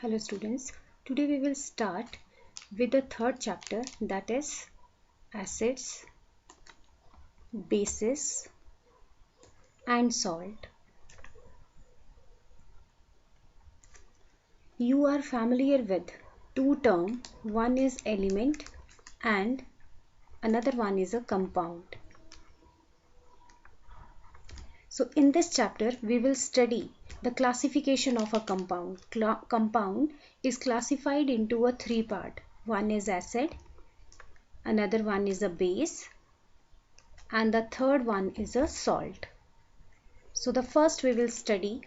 Hello students, today we will start with the third chapter, that is acids, bases and salt. You are familiar with two terms, one is element and another one is a compound. So in this chapter we will study the classification of a compound. Compound is classified into a three part. One is acid, another one is a base, and the third one is a salt. So the first we will study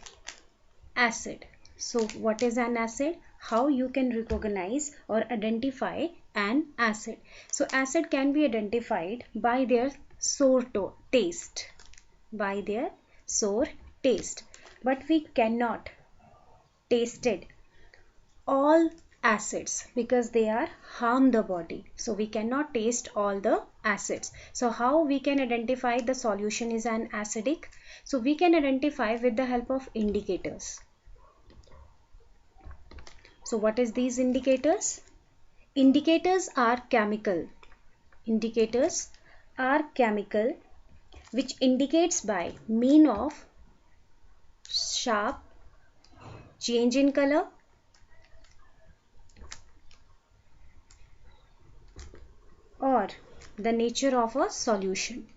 acid. So what is an acid? How you can recognize or identify an acid. So acid can be identified by their sour taste. By their sour taste. But we cannot taste it all acids because they are harm the body. So we cannot taste all the acids. So how we can identify the solution is an acidic? So we can identify with the help of indicators. So what is these indicators? Indicators are chemical. Indicators are chemical which indicates by mean of sharp change in color, or the nature of a solution.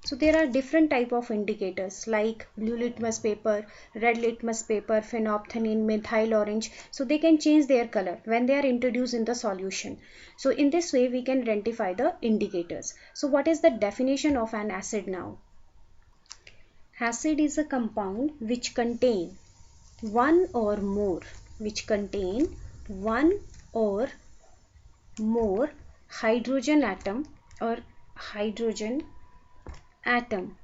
So there are different type of indicators like blue litmus paper, red litmus paper, phenolphthalein, methyl orange. So they can change their color when they are introduced in the solution. So in this way we can identify the indicators. So what is the definition of an acid now? Acid is a compound which contain one or more hydrogen atom or hydrogen atom.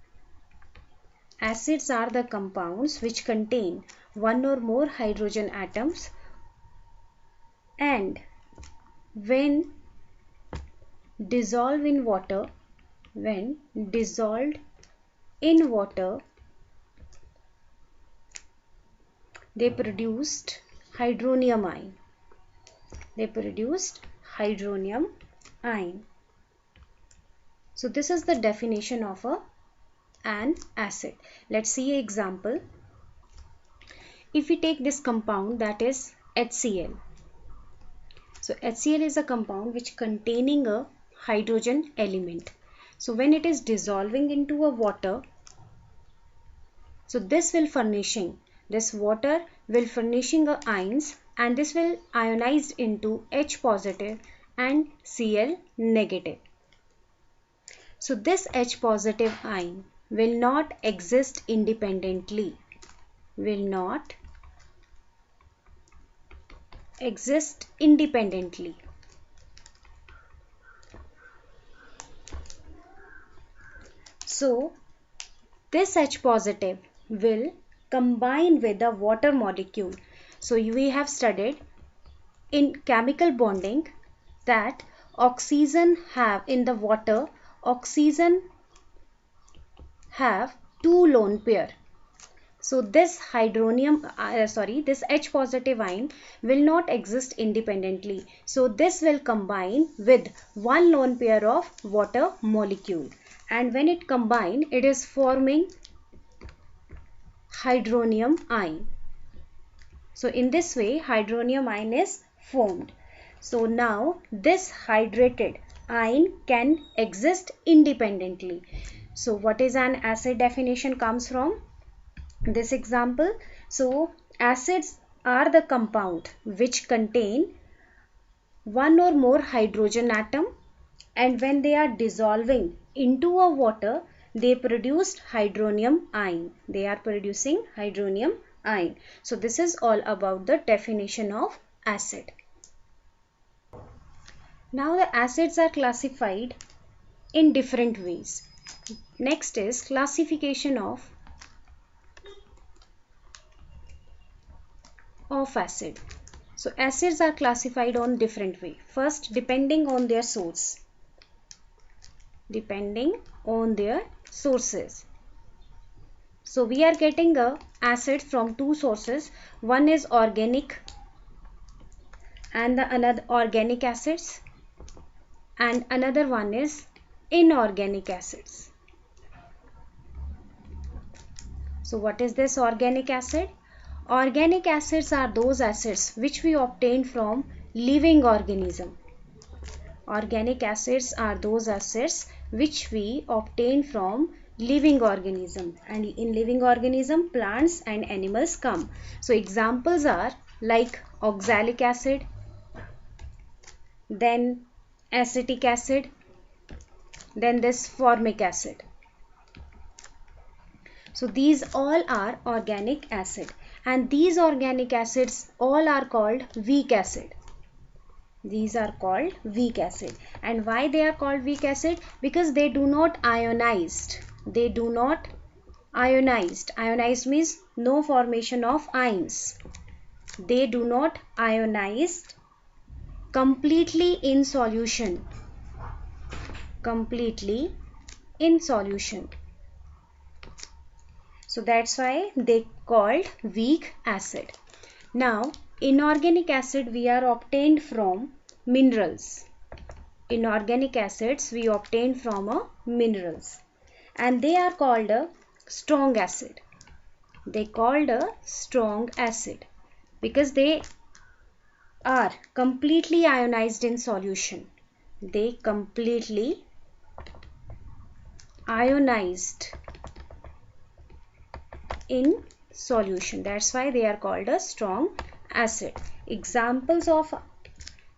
Acids are the compounds which contain one or more hydrogen atoms, and when dissolved in water, they produced hydronium ion. So this is the definition of an acid. Let's see an example. If we take this compound, that is HCl. So HCl is a compound which containing a hydrogen element. So when it is dissolving into a water, so this water will furnishing a ions, and this will ionize into H positive and Cl negative. So this H positive ion will not exist independently. So this H positive will combine with the water molecule. So we have studied in chemical bonding that oxygen have in the water, oxygen have two lone pair. So this this H positive ion will not exist independently. So this will combine with one lone pair of water molecule, and when it combine, it is forming hydronium ion. So in this way hydronium ion is formed. So now this hydrated ion can exist independently. So what is an acid definition comes from this example. So acids are the compound which contain one or more hydrogen atom, and when they are dissolving into a water, they produced hydronium ion. They are producing hydronium ion. So this is all about the definition of acid. Now the acids are classified in different ways. Next is classification of acid. So acids are classified on different way. First, depending on their sources. So we are getting a acids from two sources. One is organic and the another organic acids, and another one is inorganic acids. So what is this organic acid? Organic acids are those acids which we obtain from living organism. Organic acids are those acids which we obtain from living organism, and in living organism plants and animals come. So examples are like oxalic acid, then acetic acid, then this formic acid. So these all are organic acid, and these organic acids all are called weak acid. These are called weak acid. And why they are called weak acid? Because they do not ionized. They do not ionized. Ionized means no formation of ions. They do not ionized completely in solution. Completely in solution. So that's why they called weak acid. Now inorganic acid we are obtained from minerals. Inorganic acids we obtain from minerals, and they are called a strong acid. They called a strong acid because they are completely ionized in solution. They completely ionized in solution. That's why they are called a strong acid. Examples of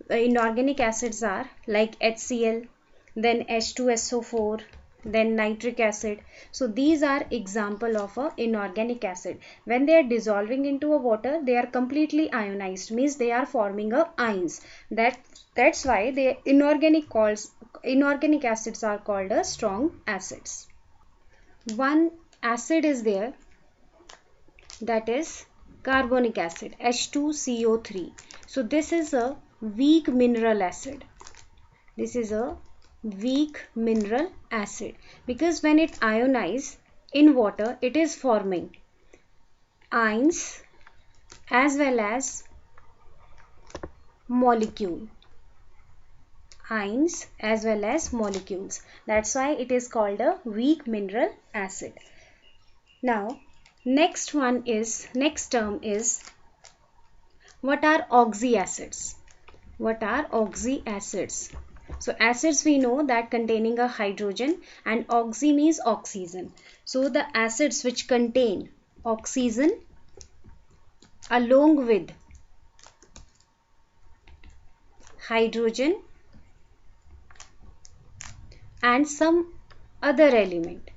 inorganic acids are like HCl, then H2SO4, then nitric acid. So these are example of a inorganic acid. When they are dissolving into a water, they are completely ionized, means they are forming a ions. That's why the inorganic acids are called a strong acids. One acid is there, that is carbonic acid, H2CO3. So this is a weak mineral acid. This is a weak mineral acid because when it ionizes in water, it is forming ions as well as molecule. Ions as well as molecules. That's why it is called a weak mineral acid. Now next term is, what are oxyacids? What are oxyacids? So acids we know that containing a hydrogen, and oxy means oxygen. So the acids which contain oxygen along with hydrogen and some other element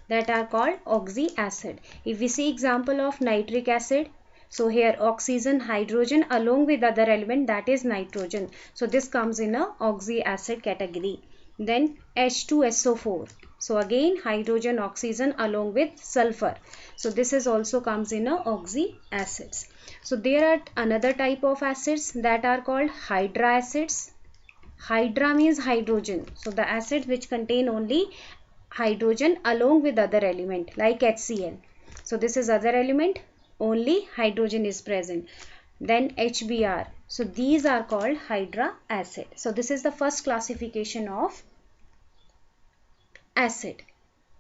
that are called oxyacid. If we see example of nitric acid, so here oxygen, hydrogen along with other element, that is nitrogen. So this comes in a oxyacid category. Then H2SO4. So again hydrogen, oxygen along with sulfur. So this is also comes in a oxyacids. So there are another type of acids that are called hydra acids. Hydra means hydrogen. So the acid which contain only hydrogen along with other element like HCl. So this is other element, only hydrogen is present. Then HBr. So these are called hydra acid. So this is the first classification of acid.